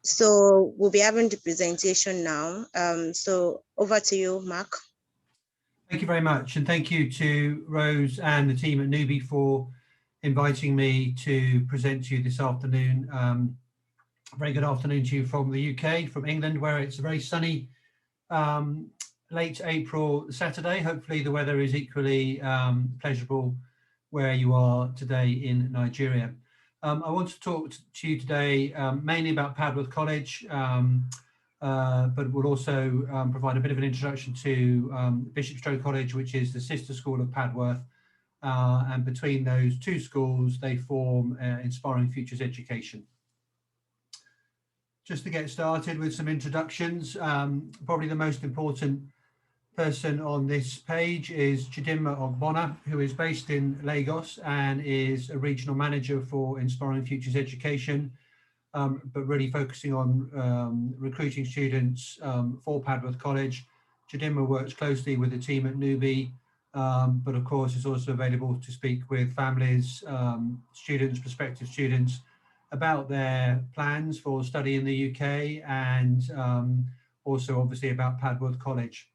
So we'll be having the presentation now. So over to you, Mark. Thank you very much. And thank you to Rose and the team at Newbie for inviting me to present to you this afternoon. Very good afternoon to you from the UK, from England, where it's a very sunny late April Saturday. Hopefully the weather is equally pleasurable where you are today in Nigeria. I want to talk to you today mainly about Padworth College, but we'll also provide a bit of an introduction to Bishopstrow College, which is the sister school of Padworth. And between those two schools, they form Inspiring Futures Education. Just to get started with some introductions, probably the most important person on this page is Chidinma Ogbonna, who is based in Lagos and is a regional manager for Inspiring Futures Education, but really focusing on recruiting students for Padworth College. Chidinma works closely with the team at Newbie, but of course is also available to speak with families, students, prospective students, about their plans for study in the UK and also obviously about Padworth College.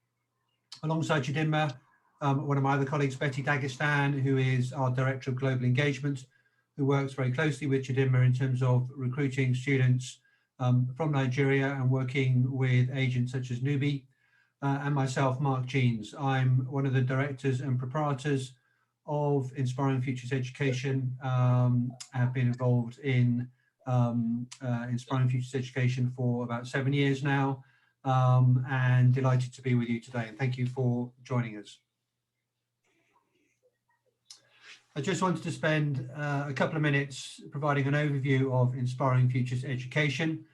Alongside Chidinma, one of my other colleagues, Betty Dagestan, who is our Director of Global Engagement, who works very closely with Chidinma in terms of recruiting students from Nigeria and working with agents such as Newbie, and myself, Mark Jeans. I'm one of the directors and proprietors of Inspiring Futures Education. I have been involved in Inspiring Futures Education for about 7 years now, and delighted to be with you today. And thank you for joining us. I just wanted to spend a couple of minutes providing an overview of Inspiring Futures Education.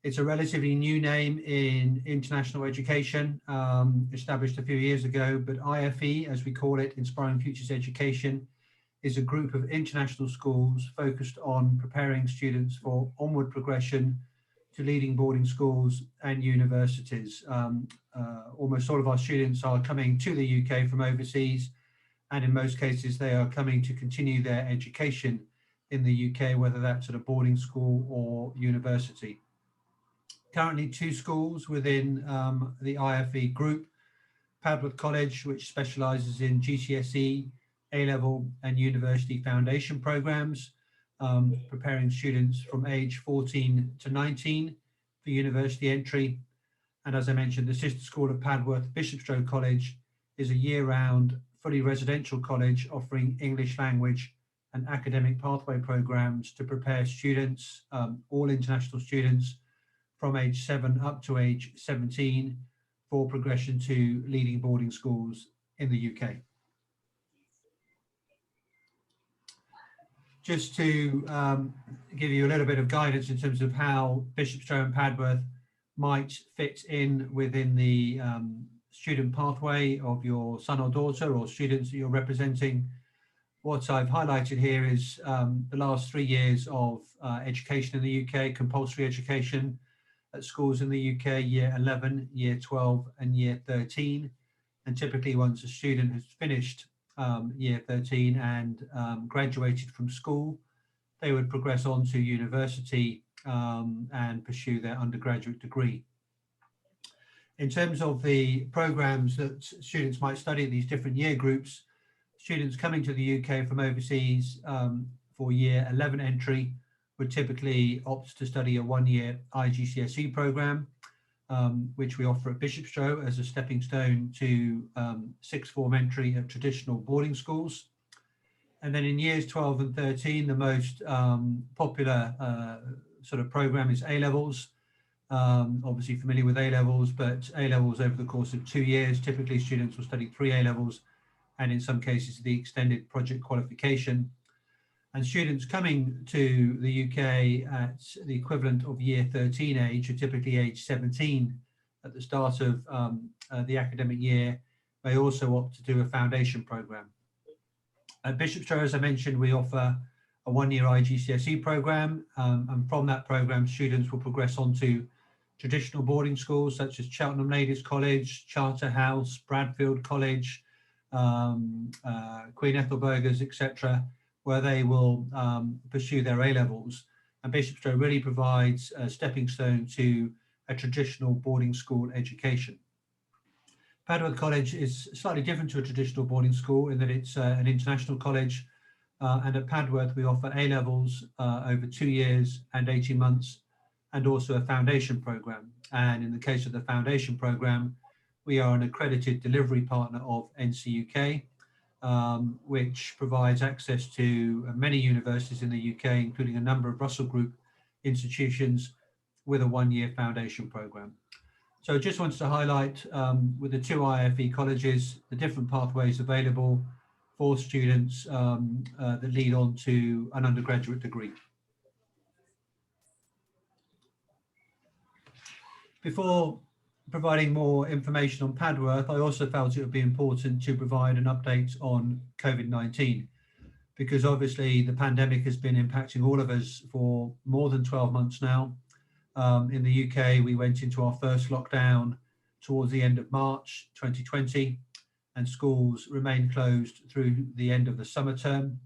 It's a relatively new name in international education, established a few years ago, but IFE, as we call it, Inspiring Futures Education, is a group of international schools focused on preparing students for onward progression to leading boarding schools and universities. Almost all of our students are coming to the UK from overseas, and in most cases they are coming to continue their education in the UK, whether that's at a boarding school or university. Currently 2 schools within the IFE group, Padworth College, which specialises in GCSE, A-level and university foundation programmes, preparing students from age 14 to 19 for university entry. And as I mentioned, the sister school of Padworth, Bishopstrow College, is a year-round, fully residential college offering English language and academic pathway programmes to prepare students, all international students, from age 7 up to age 17 for progression to leading boarding schools in the UK. Just to give you a little bit of guidance in terms of how Bishopstrow and Padworth might fit in within the student pathway of your son or daughter or students that you're representing. What I've highlighted here is the last 3 years of education in the UK, compulsory education at schools in the UK, year 11, year 12 and year 13. And typically once a student has finished year 13 and graduated from school, they would progress on to university and pursue their undergraduate degree. In terms of the programs that students might study at these different year groups, students coming to the UK from overseas for year 11 entry would typically opt to study a 1-year IGCSE program, which we offer at Bishopstrow as a stepping stone to sixth form entry at traditional boarding schools. And then in years 12 and 13, the most popular sort of program is A-levels. Obviously familiar with A-levels, but A-levels over the course of 2 years, typically students will study 3 A-levels and in some cases the extended project qualification. And students coming to the UK at the equivalent of year 13 age, are typically age 17 at the start of the academic year, may also opt to do a foundation program. At Bishopstrow, as I mentioned, we offer a 1-year IGCSE program, and from that program, students will progress on to traditional boarding schools such as Cheltenham Ladies College, Charterhouse, Bradfield College, Queen Ethelburgers, etc., where they will pursue their A-levels. and Bishopstrow really provides a stepping stone to a traditional boarding school education. Padworth College is slightly different to a traditional boarding school in that it's an international college, and at Padworth we offer A-levels over 2 years and 18 months, and also a foundation program. And in the case of the foundation program, we are an accredited delivery partner of NCUK, which provides access to many universities in the UK, including a number of Russell Group institutions with a 1-year foundation program. So I just wanted to highlight with the 2 IFE colleges, the different pathways available for students that lead on to an undergraduate degree. Before providing more information on Padworth, I also felt it would be important to provide an update on COVID-19, because obviously the pandemic has been impacting all of us for more than 12 months now. In the UK, we went into our first lockdown towards the end of March 2020, and schools remained closed through the end of the summer term.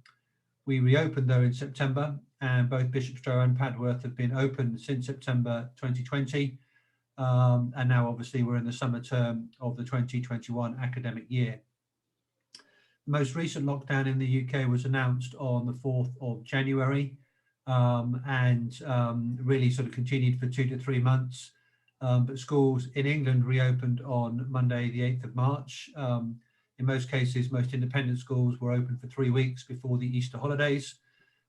We reopened though in September, and both Bishopstrow and Padworth have been open since September 2020. And now obviously we're in the summer term of the 2021 academic year. The most recent lockdown in the UK was announced on the 4th of January, and really sort of continued for 2 to 3 months. But schools in England reopened on Monday, the 8th of March. In most cases, most independent schools were open for 3 weeks before the Easter holidays.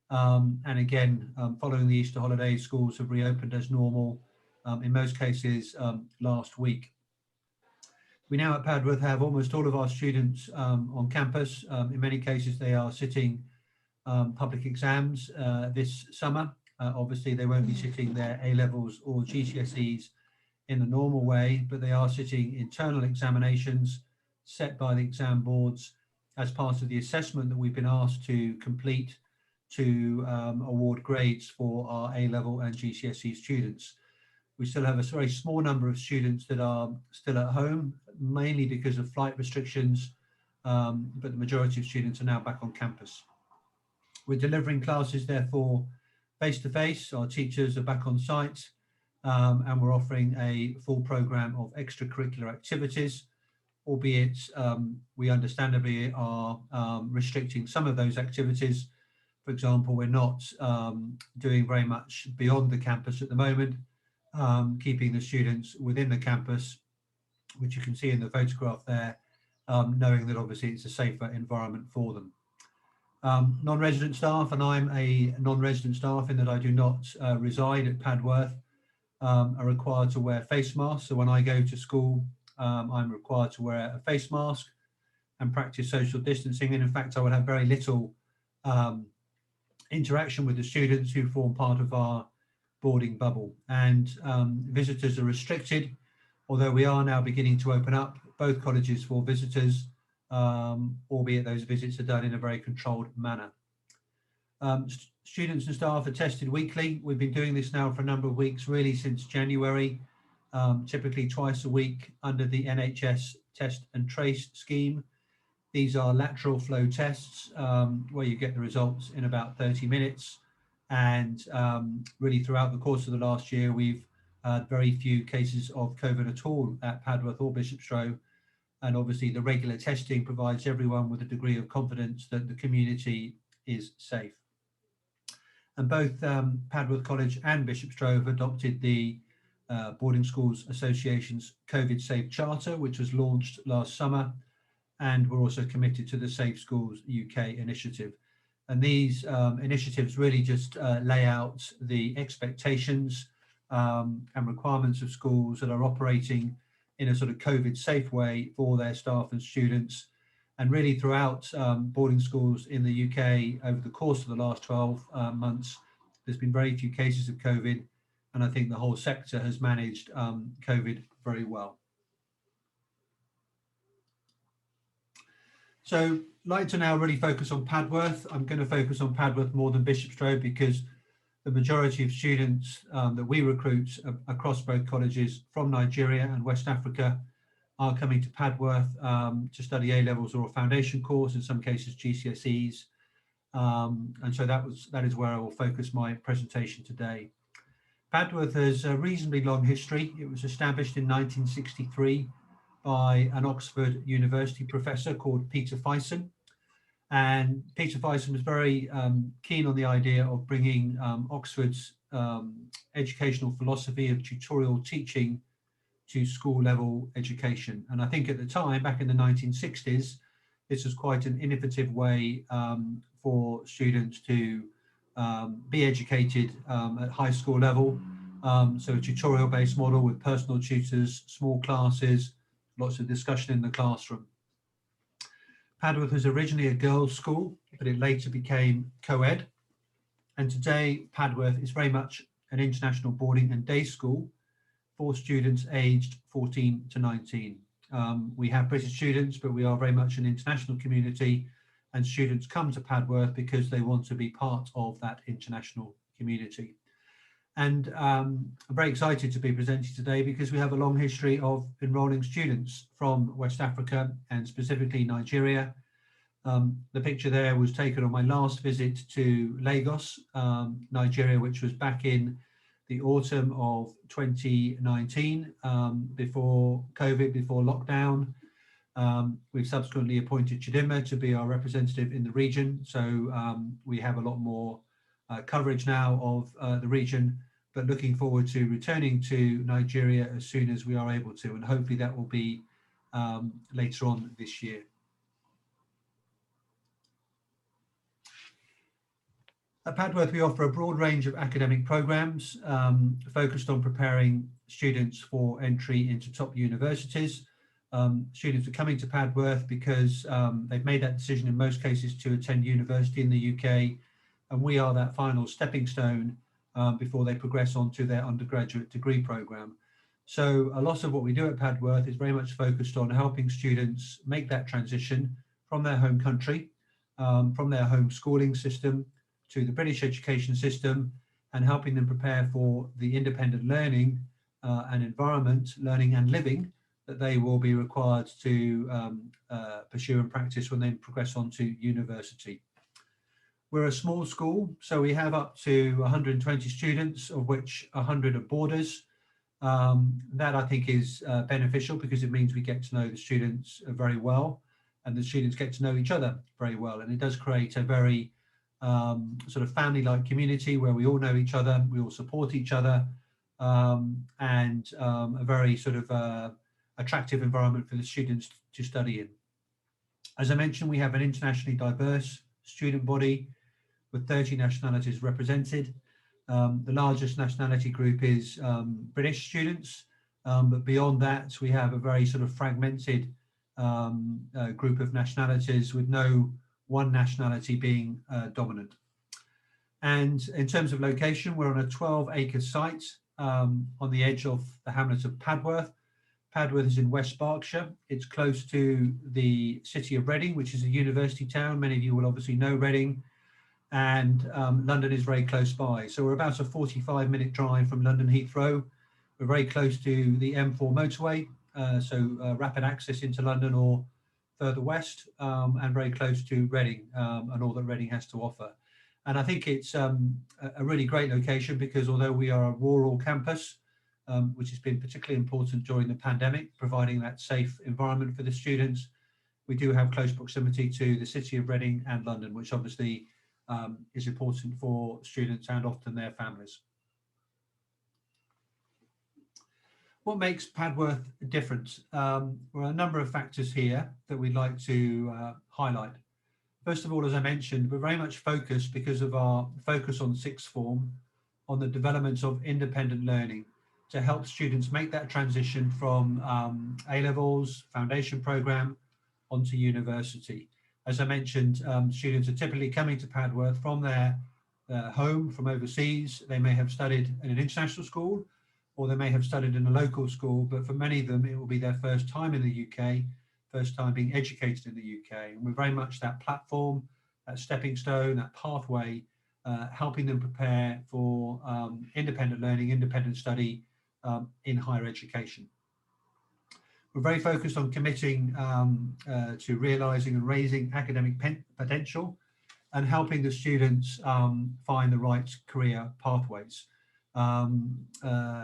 And again, following the Easter holidays, schools have reopened as normal, in most cases last week. We now at Padworth have almost all of our students on campus. In many cases, they are sitting public exams this summer. Obviously, they won't be sitting their A-levels or GCSEs in the normal way, but they are sitting internal examinations set by the exam boards as part of the assessment that we've been asked to complete to award grades for our A-level and GCSE students. We still have a very small number of students that are still at home, mainly because of flight restrictions, but the majority of students are now back on campus. We're delivering classes, therefore, face-to-face. Our teachers are back on site, and we're offering a full programme of extracurricular activities, albeit we understandably are restricting some of those activities. For example, we're not doing very much beyond the campus at the moment, keeping the students within the campus, which you can see in the photograph there, knowing that obviously it's a safer environment for them. Non-resident staff, and I'm a non-resident staff in that I do not reside at Padworth, are required to wear face masks. So when I go to school, I'm required to wear a face mask and practice social distancing. And in fact, I would have very little interaction with the students who form part of our boarding bubble. And visitors are restricted, although we are now beginning to open up both colleges for visitors, albeit those visits are done in a very controlled manner. Students and staff are tested weekly. We've been doing this now for a number of weeks, really since January, typically twice a week under the NHS Test and Trace scheme. These are lateral flow tests where you get the results in about 30 minutes. And really throughout the course of the last year, we've had very few cases of COVID at all at Padworth or Bishopstrow. And obviously the regular testing provides everyone with a degree of confidence that the community is safe. And both Padworth College and Bishopstrow have adopted the Boarding Schools Association's COVID Safe Charter, which was launched last summer. And we're also committed to the Safe Schools UK initiative. And these initiatives really just lay out the expectations and requirements of schools that are operating in a sort of COVID safe way for their staff and students. And really throughout boarding schools in the UK over the course of the last 12 months, there's been very few cases of COVID. And I think the whole sector has managed COVID very well. So I'd like to now really focus on Padworth. I'm going to focus on Padworth more than Bishopstrow because the majority of students that we recruit across both colleges from Nigeria and West Africa are coming to Padworth to study A-levels or a foundation course, in some cases GCSEs. And so that is where I will focus my presentation today. Padworth has a reasonably long history. It was established in 1963 by an Oxford University professor called Peter Fison. And Peter Fison was very keen on the idea of bringing Oxford's educational philosophy of tutorial teaching to school level education. And I think at the time, back in the 1960s, this was quite an innovative way for students to be educated at high school level. So a tutorial based model with personal tutors, small classes, lots of discussion in the classroom. Padworth was originally a girls' school, but it later became co-ed. And today, Padworth is very much an international boarding and day school for students aged 14 to 19. We have British students, but we are very much an international community, and students come to Padworth because they want to be part of that international community. And I'm very excited to be presenting today because we have a long history of enrolling students from West Africa and specifically Nigeria. The picture there was taken on my last visit to Lagos, Nigeria, which was back in the autumn of 2019, before COVID, before lockdown. We've subsequently appointed Chidinma to be our representative in the region. So we have a lot more coverage now of the region, but looking forward to returning to Nigeria as soon as we are able to, and hopefully that will be later on this year. At Padworth, we offer a broad range of academic programs focused on preparing students for entry into top universities. Students are coming to Padworth because they've made that decision in most cases to attend university in the UK, and we are that final stepping stone before they progress on to their undergraduate degree programme. So a lot of what we do at Padworth is very much focused on helping students make that transition from their home country, from their home schooling system, to the British education system, and helping them prepare for the independent learning and environment, learning and living that they will be required to pursue and practice when they progress on to university. We're a small school, so we have up to 120 students, of which 100 are boarders. That I think is beneficial because it means we get to know the students very well, and the students get to know each other very well, and it does create a very sort of family-like community where we all know each other, we all support each other, and a very sort of attractive environment for the students to study in. As I mentioned, we have an internationally diverse student body with 30 nationalities represented. The largest nationality group is British students, but beyond that, we have a very sort of fragmented group of nationalities with no one nationality being dominant. And in terms of location, we're on a 12-acre site on the edge of the hamlet of Padworth. Padworth is in West Berkshire. It's close to the city of Reading, which is a university town. Many of you will obviously know Reading, and London is very close by. So we're about a 45-minute drive from London Heathrow. We're very close to the M4 motorway, so rapid access into London or further west, and very close to Reading and all that Reading has to offer. And I think it's a really great location because although we are a rural campus, which has been particularly important during the pandemic, providing that safe environment for the students, we do have close proximity to the city of Reading and London, which obviously is important for students and often their families. What makes Padworth different? Well, a number of factors here that we'd like to highlight. First of all, as I mentioned, we're very much focused because of our focus on sixth form on the development of independent learning to help students make that transition from A-levels, foundation program, onto university. As I mentioned, students are typically coming to Padworth from their home, from overseas. They may have studied in an international school, or they may have studied in a local school, but for many of them, it will be their first time in the UK, first time being educated in the UK. And we're very much that platform, that stepping stone, that pathway, helping them prepare for independent learning, independent study in higher education. We're very focused on committing to realising and raising academic potential and helping the students find the right career pathways.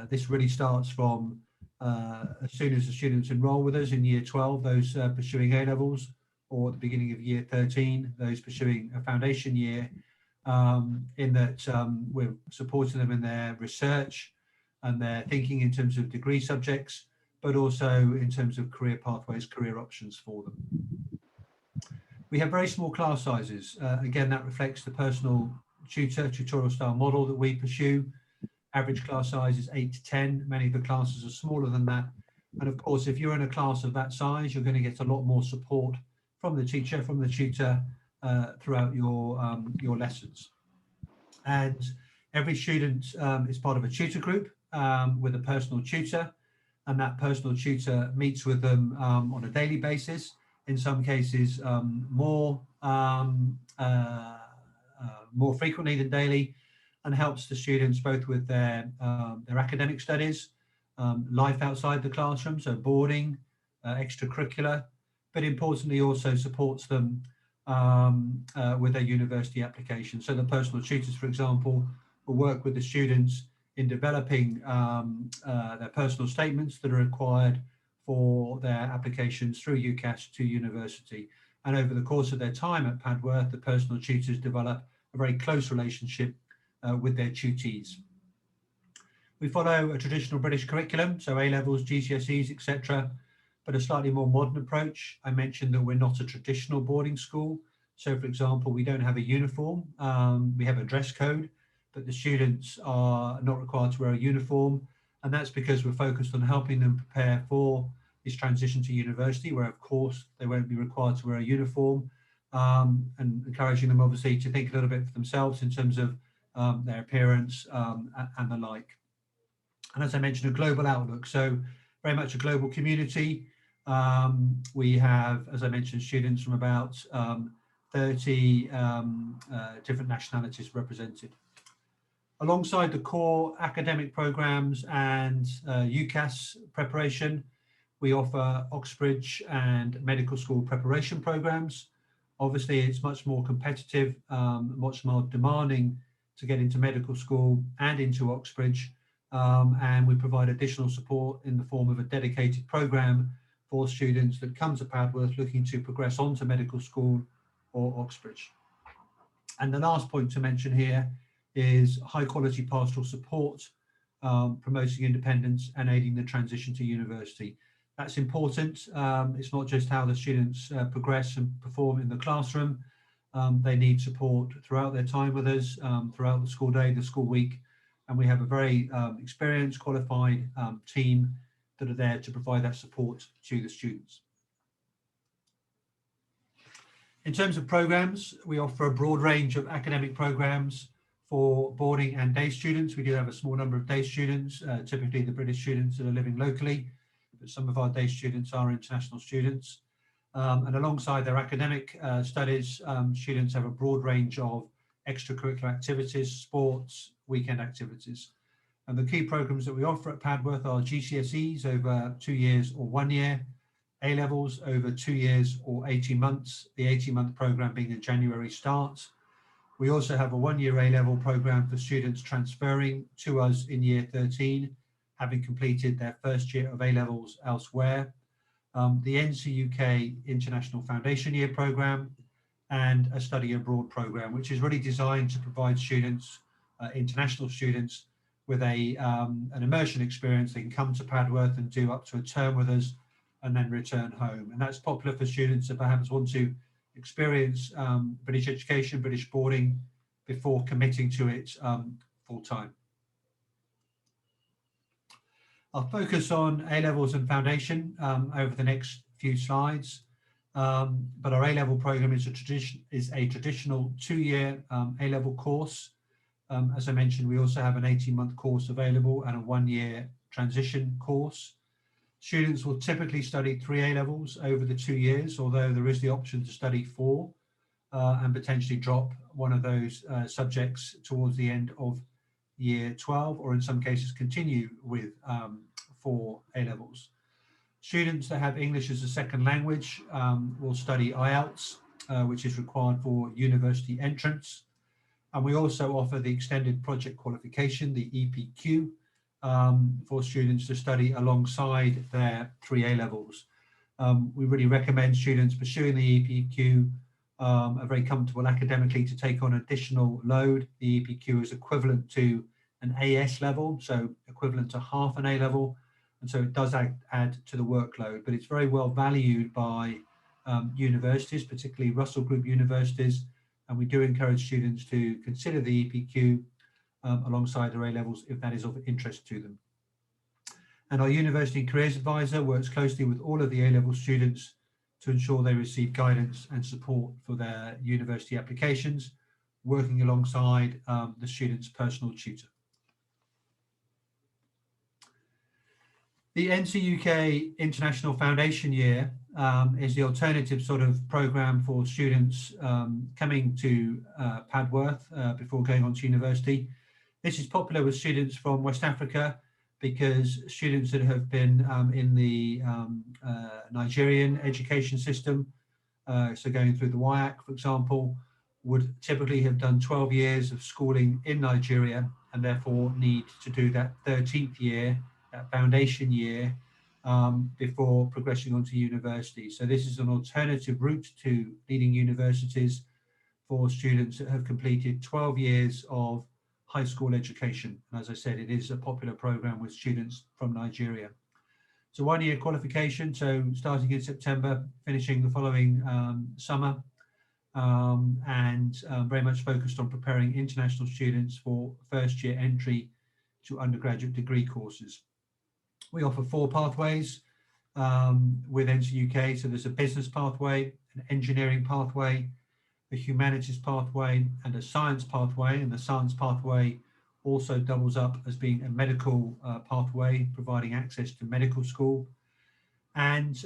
This really starts from as soon as the students enroll with us in year 12, those pursuing A-levels, or at the beginning of year 13, those pursuing a foundation year, in that we're supporting them in their research and their thinking in terms of degree subjects, but also in terms of career pathways, career options for them. We have very small class sizes. Again, that reflects the personal tutorial style model that we pursue. Average class size is 8 to 10. Many of the classes are smaller than that. And of course, if you're in a class of that size, you're going to get a lot more support from the teacher, from the tutor throughout your lessons. And every student is part of a tutor group with a personal tutor, and that personal tutor meets with them on a daily basis. In some cases, more frequently than daily, and helps the students both with their academic studies, life outside the classroom, so boarding, extracurricular, but importantly also supports them with their university application. So the personal tutors, for example, will work with the students in developing their personal statements that are required for their applications through UCAS to university. And over the course of their time at Padworth, the personal tutors develop a very close relationship with their tutees. We follow a traditional British curriculum, so A-levels, GCSEs, etc., but a slightly more modern approach. I mentioned that we're not a traditional boarding school. So, for example, we don't have a uniform. We have a dress code, but the students are not required to wear a uniform. And that's because we're focused on helping them prepare for this transition to university, where, of course, they won't be required to wear a uniform, and encouraging them, obviously, to think a little bit for themselves in terms of their appearance and the like. And as I mentioned, a global outlook. So very much a global community. We have, as I mentioned, students from about 30 different nationalities represented. Alongside the core academic programs and UCAS preparation, we offer Oxbridge and medical school preparation programs. Obviously, it's much more competitive, much more demanding to get into medical school and into Oxbridge. And we provide additional support in the form of a dedicated program for students that come to Padworth looking to progress on to medical school or Oxbridge. And the last point to mention here is high quality pastoral support, promoting independence and aiding the transition to university. That's important. It's not just how the students progress and perform in the classroom. They need support throughout their time with us, throughout the school day, the school week. And we have a very experienced, qualified team that are there to provide that support to the students. In terms of programs, we offer a broad range of academic programs for boarding and day students. We do have a small number of day students, typically the British students that are living locally, but some of our day students are international students. And alongside their academic studies, students have a broad range of extracurricular activities, sports, weekend activities. And the key programs that we offer at Padworth are GCSEs over 2 years or 1 year, A-levels over 2 years or 18 months, the 18-month program being a January start. We also have a 1-year A-level program for students transferring to us in year 13, having completed their first year of A-levels elsewhere. The NCUK International Foundation Year program, and a study abroad program, which is really designed to provide students, international students, with an immersion experience. They can come to Padworth and do up to a term with us and then return home. And that's popular for students that perhaps want to experience British education, British boarding, before committing to it full time. I'll focus on A-levels and foundation over the next few slides. But our A-level program is a traditional 2-year A-level course. As I mentioned, we also have an 18-month course available and a 1-year transition course. Students will typically study 3 A-levels over the 2 years, although there is the option to study 4 and potentially drop one of those subjects towards the end of year 12, or in some cases continue with 4 A-levels. Students that have English as a second language will study IELTS which is required for university entrance. And we also offer the extended project qualification, the EPQ, for students to study alongside their 3 A-levels. We really recommend students pursuing the EPQ are very comfortable academically to take on additional load. The EPQ is equivalent to an AS level, so equivalent to half an A level. And so it does add to the workload, but it's very well valued by universities, particularly Russell Group universities. And we do encourage students to consider the EPQ alongside their A levels if that is of interest to them. And our University Careers Advisor works closely with all of the A-level students to ensure they receive guidance and support for their university applications, working alongside the student's personal tutor. The NCUK International Foundation Year is the alternative sort of program for students coming to Padworth before going on to university. This is popular with students from West Africa because students that have been in the Nigerian education system, so going through the WIAC, for example, would typically have done 12 years of schooling in Nigeria and therefore need to do that 13th year, that foundation year, before progressing on to university. So this is an alternative route to leading universities for students that have completed 12 years of high school education. And as I said, it is a popular program with students from Nigeria. So 1 year qualification, so starting in September, finishing the following summer, and very much focused on preparing international students for first year entry to undergraduate degree courses. We offer 4 pathways with NCUK. So there's a business pathway, an engineering pathway, a humanities pathway, and a science pathway. And the science pathway also doubles up as being a medical pathway, providing access to medical school. And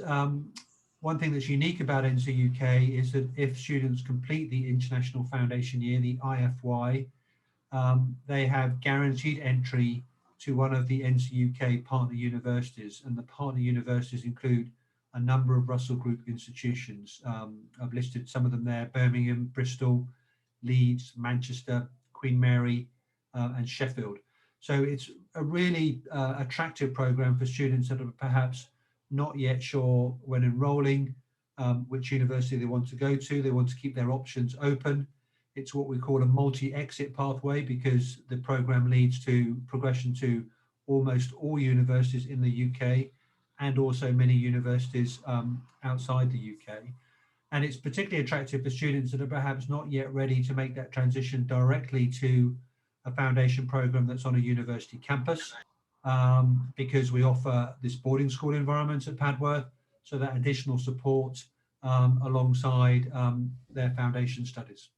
one thing that's unique about NCUK is that if students complete the International Foundation Year, the IFY, they have guaranteed entry to one of the NCUK partner universities. And the partner universities include a number of Russell Group institutions. I've listed some of them there: Birmingham, Bristol, Leeds, Manchester, Queen Mary, and Sheffield. So it's a really attractive program for students that are perhaps not yet sure when enrolling which university they want to go to. They want to keep their options open. It's what we call a multi-exit pathway because the program leads to progression to almost all universities in the UK and also many universities outside the UK. And it's particularly attractive for students that are perhaps not yet ready to make that transition directly to a foundation program that's on a university campus, because we offer this boarding school environment at Padworth, so that additional support alongside their foundation studies.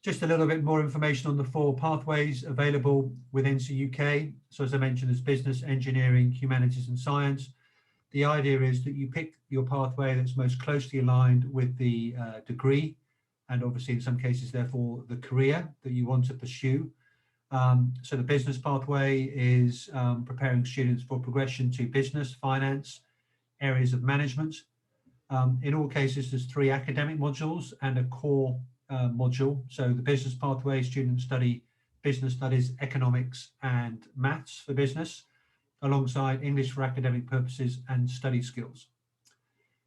Just a little bit more information on the 4 pathways available with NCUK. So as I mentioned, there's business, engineering, humanities and science. The idea is that you pick your pathway that's most closely aligned with the degree, and obviously in some cases, therefore, the career that you want to pursue. So the business pathway is preparing students for progression to business, finance, areas of management. In all cases, there's 3 academic modules and a core module. So the business pathway, students study business studies, economics and maths for business, alongside English for academic purposes and study skills.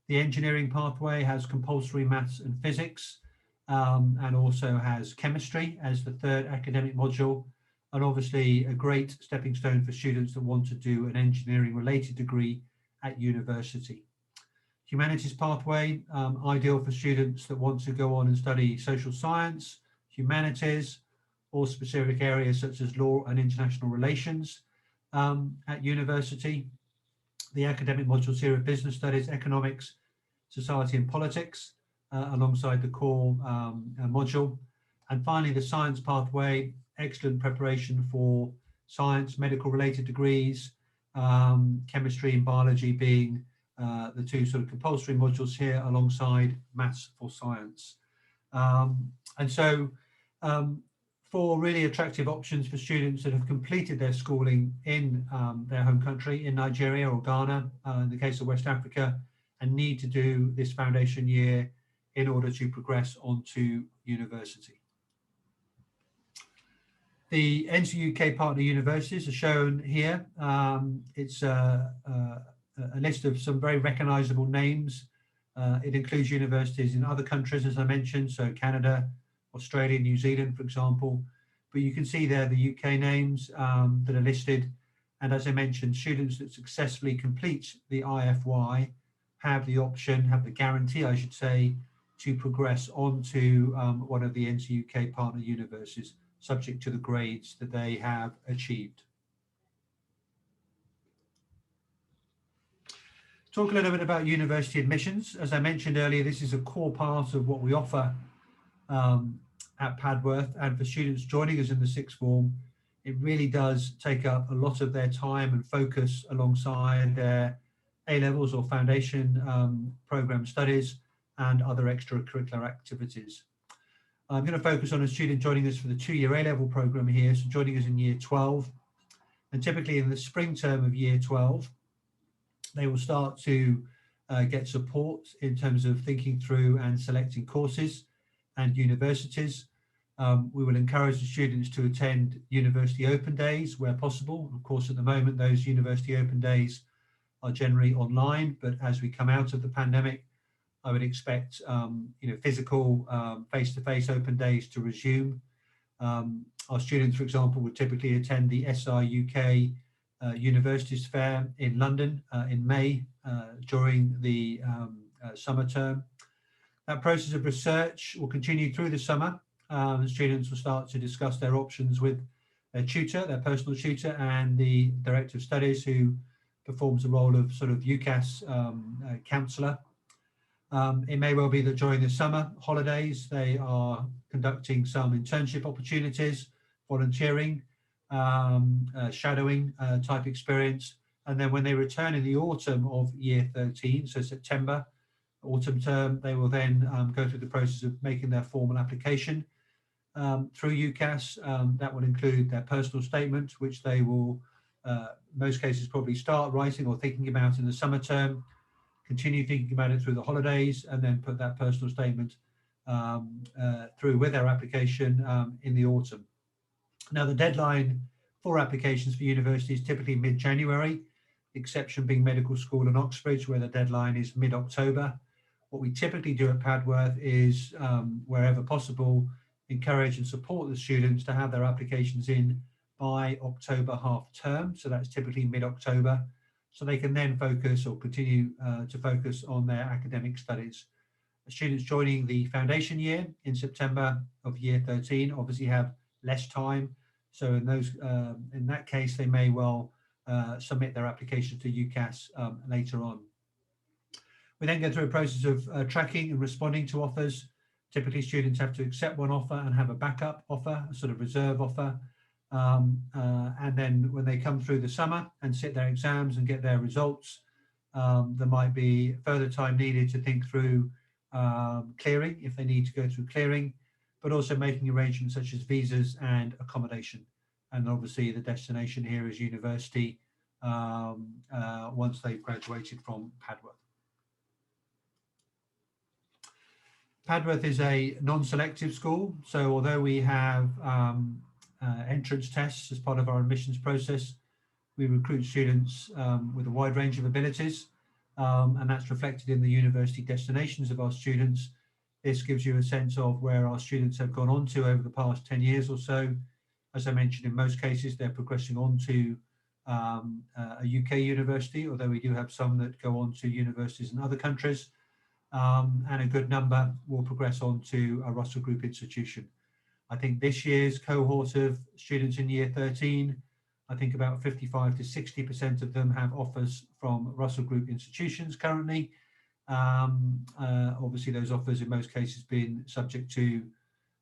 The engineering pathway has compulsory maths and physics, and also has chemistry as the 3rd academic module, and obviously a great stepping stone for students that want to do an engineering related degree at university. Humanities pathway, ideal for students that want to go on and study social science, humanities, or specific areas such as law and international relations at university. The academic modules here are business studies, economics, society and politics, alongside the core module. And finally, the science pathway, excellent preparation for science, medical related degrees, chemistry and biology being the 2 sort of compulsory modules here, alongside maths for science. And so 4 really attractive options for students that have completed their schooling in their home country, in Nigeria or Ghana, in the case of West Africa, and need to do this foundation year in order to progress onto university. The NCUK partner universities are shown here. It's a list of some very recognizable names. It includes universities in other countries, as I mentioned, so Canada, Australia, New Zealand, for example. But you can see there the UK names that are listed. And as I mentioned, students that successfully complete the IFY have the option, have the guarantee, I should say, to progress on to one of the NCUK partner universities, subject to the grades that they have achieved. Talk a little bit about university admissions. As I mentioned earlier, this is a core part of what we offer at Padworth, and for students joining us in the sixth form, it really does take up a lot of their time and focus alongside their A-levels or foundation program studies and other extracurricular activities. I'm going to focus on a student joining us for the 2-year A-level program here, so joining us in year 12. And typically in the spring term of year 12, they will start to get support in terms of thinking through and selecting courses and universities. We will encourage the students to attend university open days where possible. Of course, at the moment, those university open days are generally online, but as we come out of the pandemic, I would expect physical face-to-face open days to resume. Our students, for example, would typically attend the SI UK Universities Fair in London in May during the summer term. That process of research will continue through the summer. Students will start to discuss their options with their tutor, their personal tutor, and the Director of Studies, who performs the role of sort of UCAS counsellor. It may well be that during the summer holidays, they are conducting some internship opportunities, volunteering, shadowing type experience. And then when they return in the autumn of year 13, so September, autumn term, they will then go through the process of making their formal application through UCAS. That will include their personal statement, which they will, most cases, probably start writing or thinking about in the summer term, continue thinking about it through the holidays, and then put that personal statement through with their application in the autumn. Now, the deadline for applications for university is typically mid-January, the exception being medical school and Oxbridge, where the deadline is mid-October. What we typically do at Padworth is, wherever possible, encourage and support the students to have their applications in by October half term. So that's typically mid-October. So they can then focus or continue to focus on their academic studies. The students joining the foundation year in September of year 13 obviously have less time. So in that case, they may well submit their application to UCAS later on. We then go through a process of tracking and responding to offers. Typically, students have to accept one offer and have a backup offer, a sort of reserve offer. And then when they come through the summer and sit their exams and get their results, there might be further time needed to think through clearing, if they need to go through clearing, but also making arrangements such as visas and accommodation. And obviously the destination here is university once they've graduated from Padworth. Padworth is a non-selective school, so although we have entrance tests as part of our admissions process, we recruit students with a wide range of abilities, and that's reflected in the university destinations of our students. This gives you a sense of where our students have gone on to over the past 10 years or so. As I mentioned, in most cases, they're progressing on to a UK university, although we do have some that go on to universities in other countries. And a good number will progress on to a Russell Group institution. I think this year's cohort of students in year 13, I think about 55 to 60% of them have offers from Russell Group institutions currently. Obviously, those offers in most cases being subject to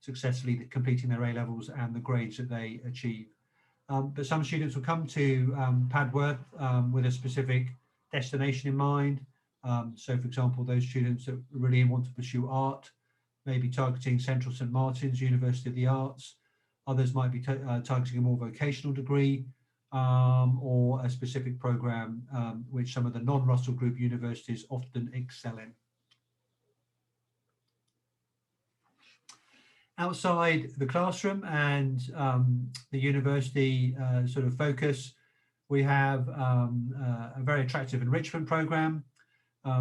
successfully completing their A-levels and the grades that they achieve. But some students will come to Padworth with a specific destination in mind. So, for example, those students that really want to pursue art, maybe targeting Central St Martin's, University of the Arts. Others might be targeting a more vocational degree, or a specific program which some of the non-Russell Group universities often excel in. Outside the classroom and the university sort of focus, we have a very attractive enrichment program,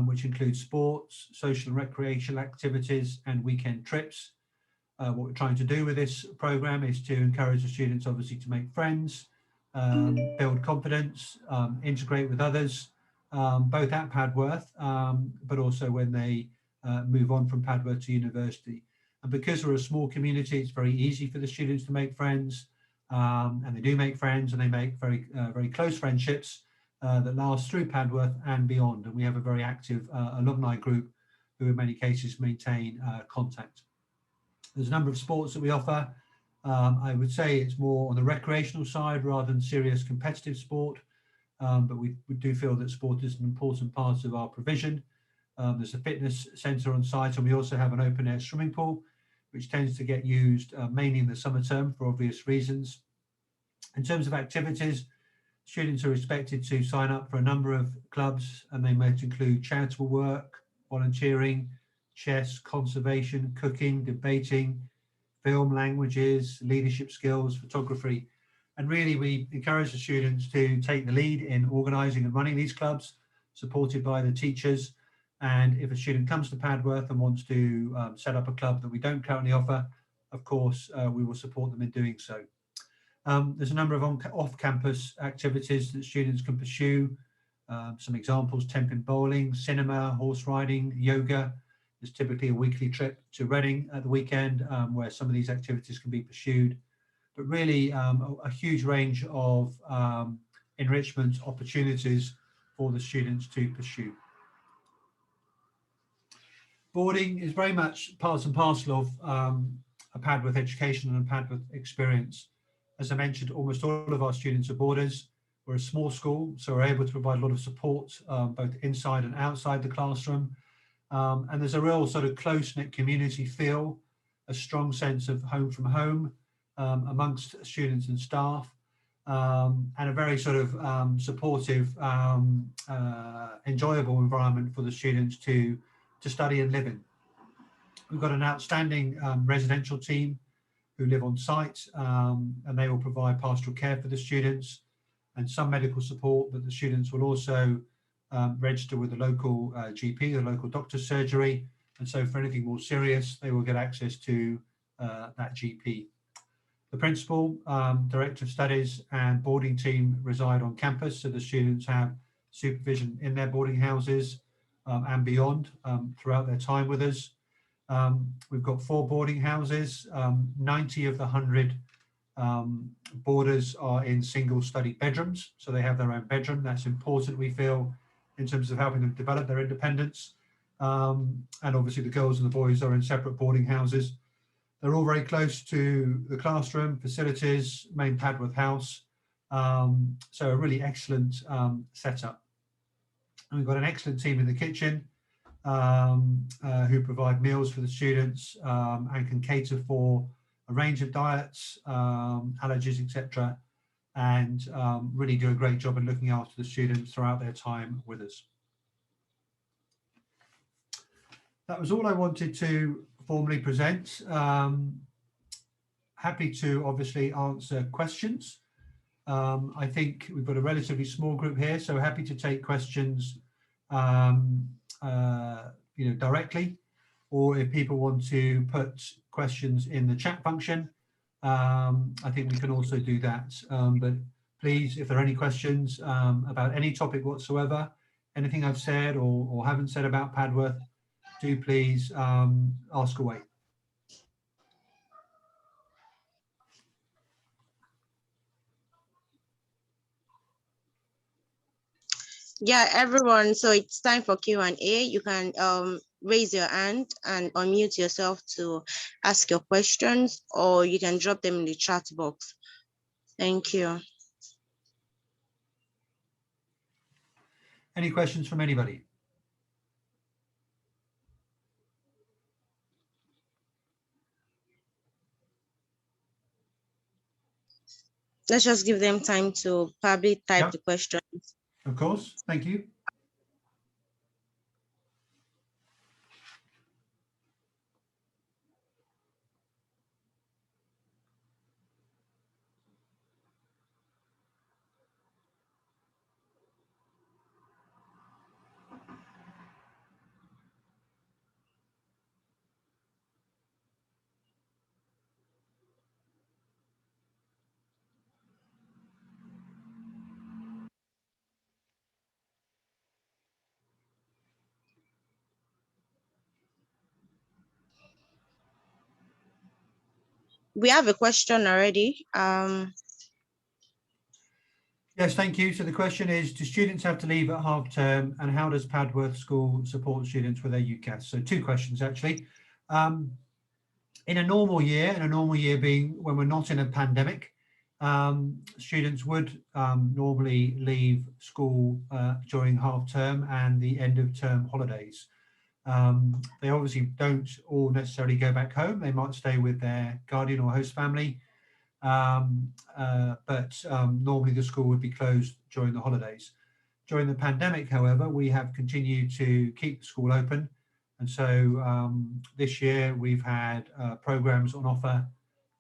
which includes sports, social and recreational activities, and weekend trips. What we're trying to do with this program is to encourage the students, obviously, to make friends, build confidence, integrate with others, both at Padworth, but also when they move on from Padworth to university. And because we're a small community, it's very easy for the students to make friends, and they do make friends, and they make very close friendships that last through Padworth and beyond. And we have a very active alumni group who in many cases maintain contact. There's a number of sports that we offer. I would say it's more on the recreational side rather than serious competitive sport, but we do feel that sport is an important part of our provision. There's a fitness centre on site, and we also have an open air swimming pool, which tends to get used mainly in the summer term for obvious reasons. In terms of activities, students are expected to sign up for a number of clubs, and they might include charitable work, volunteering, chess, conservation, cooking, debating, film, languages, leadership skills, photography. And really, we encourage the students to take the lead in organising and running these clubs, supported by the teachers. And if a student comes to Padworth and wants to set up a club that we don't currently offer, of course, we will support them in doing so. There's a number of off-campus activities that students can pursue. Some examples: tenpin bowling, cinema, horse riding, yoga. There's typically a weekly trip to Reading at the weekend where some of these activities can be pursued. But really a huge range of enrichment opportunities for the students to pursue. Boarding is very much part and parcel of a Padworth education and a Padworth experience. As I mentioned, almost all of our students are boarders. We're a small school, so we're able to provide a lot of support both inside and outside the classroom. And there's a real sort of close-knit community feel, a strong sense of home from home amongst students and staff, and a very sort of supportive, enjoyable environment for the students to study and live in. We've got an outstanding residential team who live on site, and they will provide pastoral care for the students and some medical support, but the students will also register with the local GP, the local doctor's surgery. And so for anything more serious, they will get access to that GP. The principal, director of studies and boarding team reside on campus, so the students have supervision in their boarding houses and beyond throughout their time with us. We've got 4 boarding houses. 90 of the 100 boarders are in single study bedrooms, so they have their own bedroom. That's important, we feel, in terms of helping them develop their independence. And obviously the girls and the boys are in separate boarding houses. They're all very close to the classroom, facilities, main Padworth house. So a really excellent setup. And we've got an excellent team in the kitchen who provide meals for the students and can cater for a range of diets, allergies, etc., and really do a great job in looking after the students throughout their time with us. That was all I wanted to formally present. Happy to obviously answer questions. I think we've got a relatively small group here, so happy to take questions directly, or if people want to put questions in the chat function, I think we can also do that. But please, if there are any questions about any topic whatsoever, anything I've said or haven't said about Padworth, do please ask away. Yeah, everyone. So it's time for Q&A. You can raise your hand and unmute yourself to ask your questions, or you can drop them in the chat box. Thank you. Any questions from anybody? Let's just give them time to probably type Yep, the questions. of course. Thank you. We have a question already. Yes, thank you. So the question is, do students have to leave at half term, and how does Padworth School support students with their UCAS? So two questions actually. In a normal year being when we're not in a pandemic, students would normally leave school during half term and the end of term holidays. They obviously don't all necessarily go back home. They might stay with their guardian or host family, but normally the school would be closed during the holidays. During the pandemic, however, we have continued to keep the school open. And so this year we've had programs on offer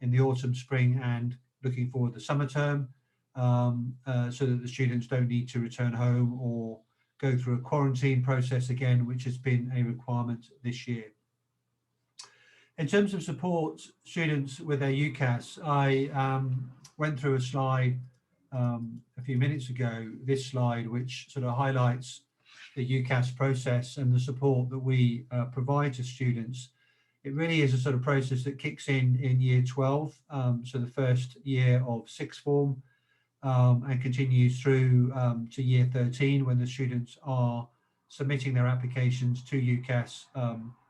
in the autumn, spring, and looking forward to the summer term, so that the students don't need to return home or go through a quarantine process again, which has been a requirement this year. In terms of support students with their UCAS, I went through a slide a few minutes ago, this slide, which sort of highlights the UCAS process and the support that we provide to students. It really is a sort of process that kicks in year 12, so the first year of sixth form, and continues through to year 13 when the students are submitting their applications to UCAS,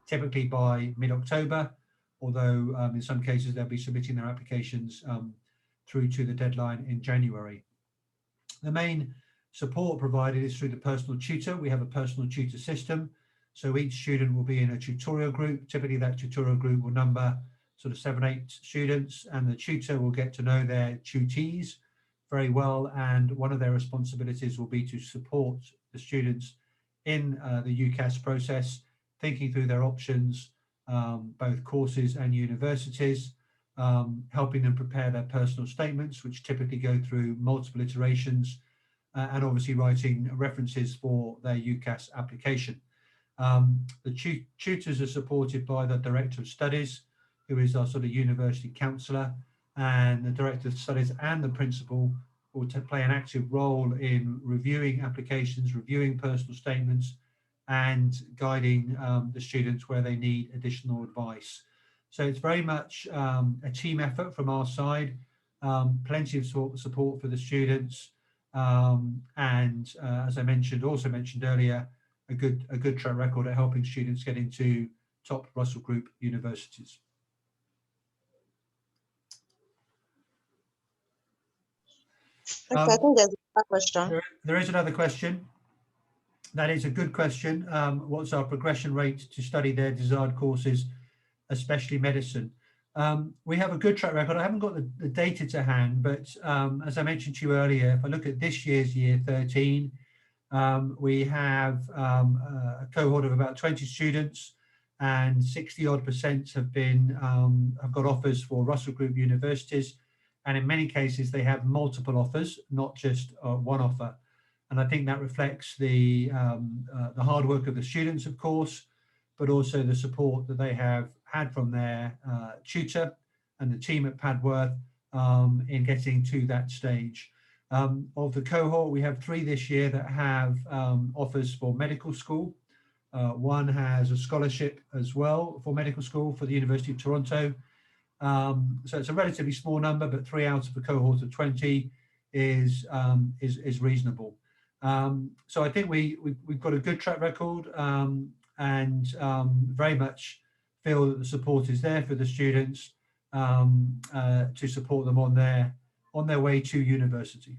typically by mid-October, although in some cases they'll be submitting their applications through to the deadline in January. The main support provided is through the personal tutor. We have a personal tutor system. So each student will be in a tutorial group. Typically that tutorial group will number sort of 7, 8 students, and the tutor will get to know their tutees very well. And one of their responsibilities will be to support the students in the UCAS process, thinking through their options, both courses and universities, helping them prepare their personal statements, which typically go through multiple iterations, and obviously writing references for their UCAS application. The tutors are supported by the Director of Studies, who is our sort of university counsellor, and the Director of Studies and the Principal will play an active role in reviewing applications, reviewing personal statements, and guiding the students where they need additional advice. So it's very much a team effort from our side, plenty of support for the students, and as I also mentioned earlier, a good track record at helping students get into top Russell Group universities. Okay, I think there's a question. There is another question. That is a good question. What's our progression rate to study their desired courses, especially medicine? We have a good track record. I haven't got the data to hand, but as I mentioned to you earlier, if I look at this year's year 13, we have a cohort of about 20 students, and 60 odd percent have got offers for Russell Group universities, and in many cases they have multiple offers, not just one offer. And I think that reflects the hard work of the students, of course, but also the support that they have had from their tutor and the team at Padworth in getting to that stage. Of the cohort, we have 3 this year that have offers for medical school. One has a scholarship as well for medical school for the University of Toronto. So it's a relatively small number, but 3 out of a cohort of 20 is reasonable. So I think we've got a good track record, and very much feel that the support is there for the students to support them on their way to university.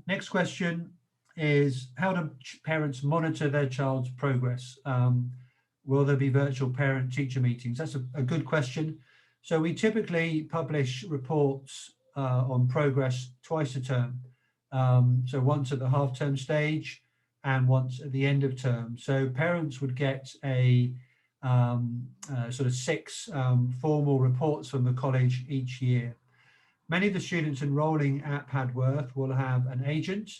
Next question is, how do parents monitor their child's progress? Will there be virtual parent-teacher meetings? That's a good question. So we typically publish reports on progress twice a term. So once at the half-term stage and once at the end of term. So parents would get a sort of 6 formal reports from the college each year. Many of the students enrolling at Padworth will have an agent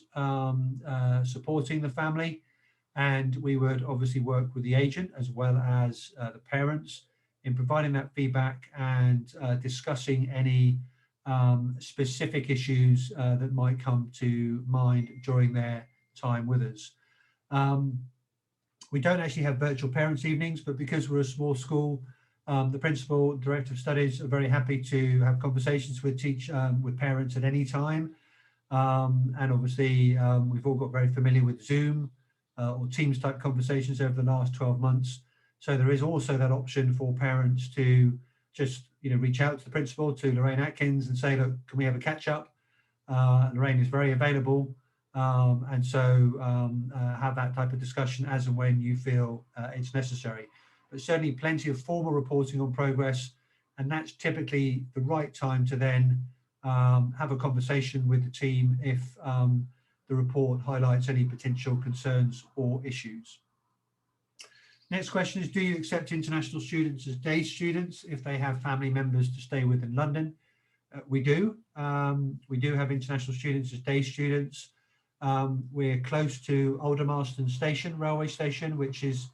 supporting the family, and we would obviously work with the agent as well as the parents in providing that feedback and discussing any specific issues that might come to mind during their time with us. Um, we don't actually have virtual parents' evenings, but because we're a small school, the principal, director of studies are very happy to have conversations with parents at any time. And obviously, we've all got very familiar with Zoom or Teams type conversations over the last 12 months. So there is also that option for parents to just reach out to the principal, to Lorraine Atkins, and say, look, can we have a catch up? Lorraine is very available. And so have that type of discussion as and when you feel it's necessary. But certainly plenty of formal reporting on progress, and that's typically the right time to then have a conversation with the team if the report highlights any potential concerns or issues. Next question is, do you accept international students as day students if they have family members to stay with in London? We do. We do have international students as day students. We're close to Aldermaston Station, railway station, which is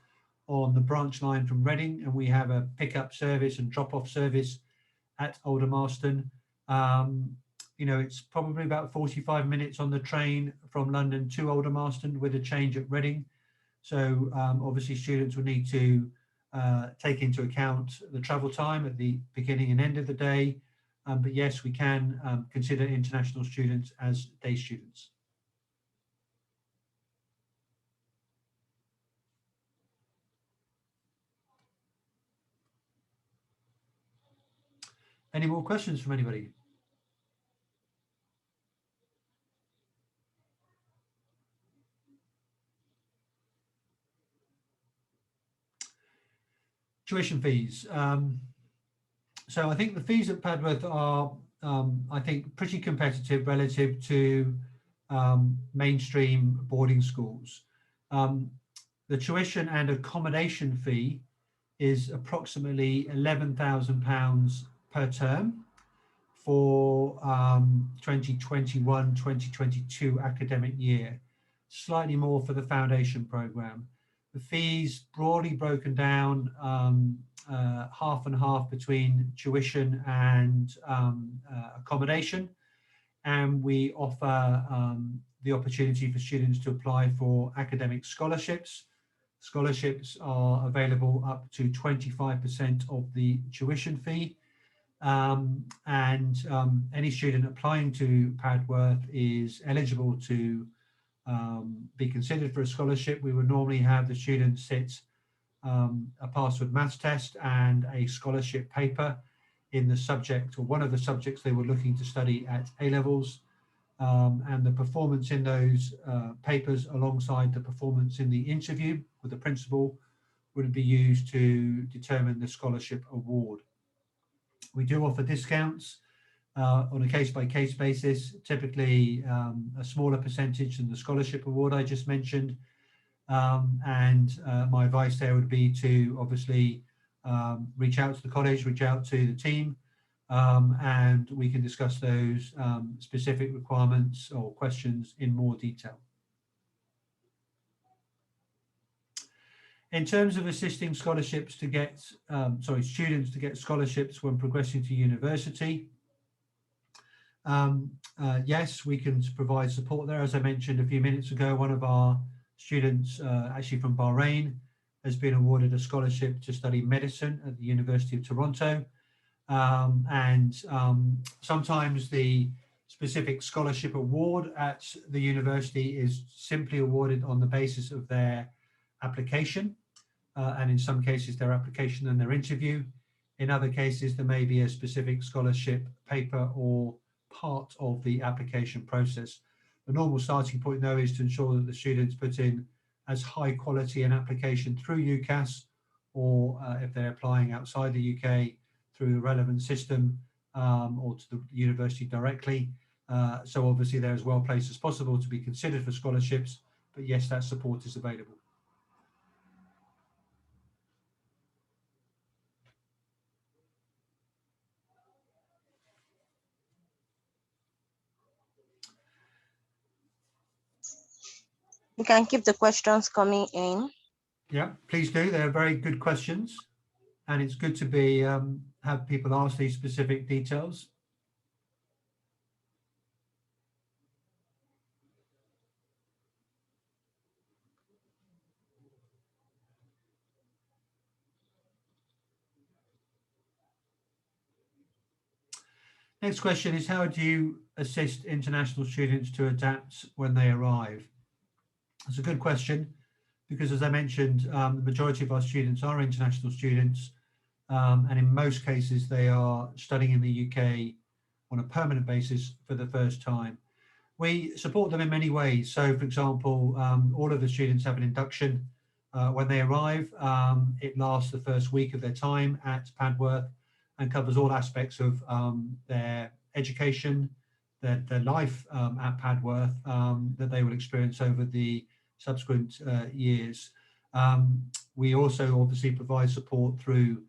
on the branch line from Reading, and we have a pickup service and drop-off service at Aldermaston. It's probably about 45 minutes on the train from London to Aldermaston with a change at Reading. So obviously students will need to take into account the travel time at the beginning and end of the day. But yes, we can consider international students as day students. Any more questions from anybody? Tuition fees. So I think the fees at Padworth are, I think, pretty competitive relative to mainstream boarding schools. The tuition and accommodation fee is approximately £11,000 per term for 2021-2022 academic year, slightly more for the foundation programme. The fees broadly broken down half and half between tuition and accommodation, and we offer the opportunity for students to apply for academic scholarships. Scholarships are available up to 25% of the tuition fee, and any student applying to Padworth is eligible to be considered for a scholarship. We would normally have the students sit a password maths test and a scholarship paper in the subject or one of the subjects they were looking to study at A-levels, and the performance in those papers alongside the performance in the interview with the principal would be used to determine the scholarship award. We do offer discounts on a case-by-case basis, typically a smaller percentage than the scholarship award I just mentioned. And my advice there would be to obviously reach out to the college, reach out to the team, and we can discuss those specific requirements or questions in more detail. In terms of assisting scholarships to get, students to get scholarships when progressing to university, yes, we can provide support there. As I mentioned a few minutes ago, one of our students, actually from Bahrain, has been awarded a scholarship to study medicine at the University of Toronto. Sometimes the specific scholarship award at the university is simply awarded on the basis of their application, and in some cases their application and their interview. In other cases, there may be a specific scholarship paper or part of the application process. The normal starting point, though, is to ensure that the students put in as high quality an application through UCAS, or if they're applying outside the UK, through the relevant system or to the university directly. So obviously they're as well placed as possible to be considered for scholarships, but yes, that support is available. You can keep the questions coming in. Yeah, please do. They're very good questions, and it's good to be have people ask these specific details. Next question is, how do you assist international students to adapt when they arrive? That's a good question, because as I mentioned, the majority of our students are international students, and in most cases they are studying in the UK on a permanent basis for the first time. We support them in many ways. So, for example, all of the students have an induction when they arrive. It lasts the first week of their time at Padworth and covers all aspects of their education, their life at Padworth that they will experience over the subsequent years. We also obviously provide support through,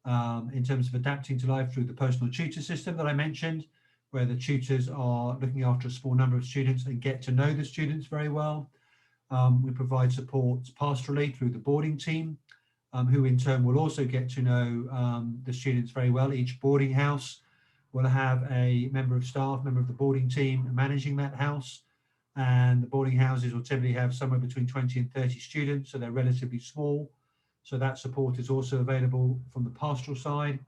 in terms of adapting to life, through the personal tutor system that I mentioned, where the tutors are looking after a small number of students and get to know the students very well. We provide support pastorally through the boarding team, who in turn will also get to know the students very well. Each boarding house will have a member of staff, member of the boarding team managing that house. And the boarding houses will typically have somewhere between 20 and 30 students, so they're relatively small. So that support is also available from the pastoral side.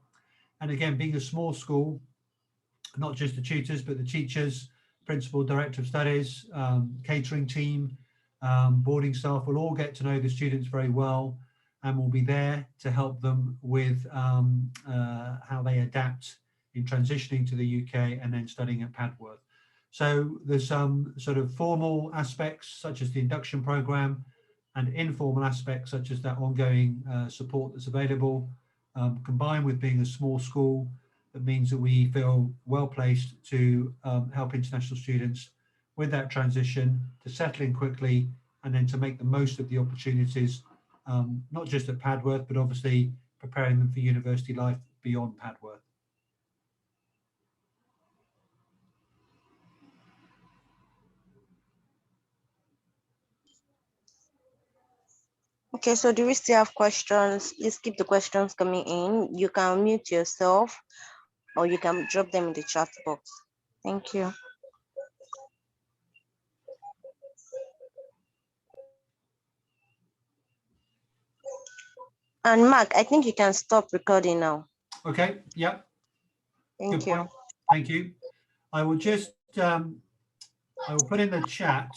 And again, being a small school, not just the tutors, but the teachers, principal, director of studies, catering team, boarding staff will all get to know the students very well and will be there to help them with how they adapt in transitioning to the UK and then studying at Padworth. So there's some sort of formal aspects such as the induction program and informal aspects such as that ongoing support that's available, combined with being a small school. That means that we feel well placed to help international students with that transition, to settle in quickly, and then to make the most of the opportunities, not just at Padworth, but obviously preparing them for university life beyond Padworth. Okay, so do we still have questions? Please keep the questions coming in. You can mute yourself or you can drop them in the chat box. Thank you. And Mark, I think you can stop recording now. Okay, yeah. Thank Good you. point. Thank you. I will just, I will put in the chat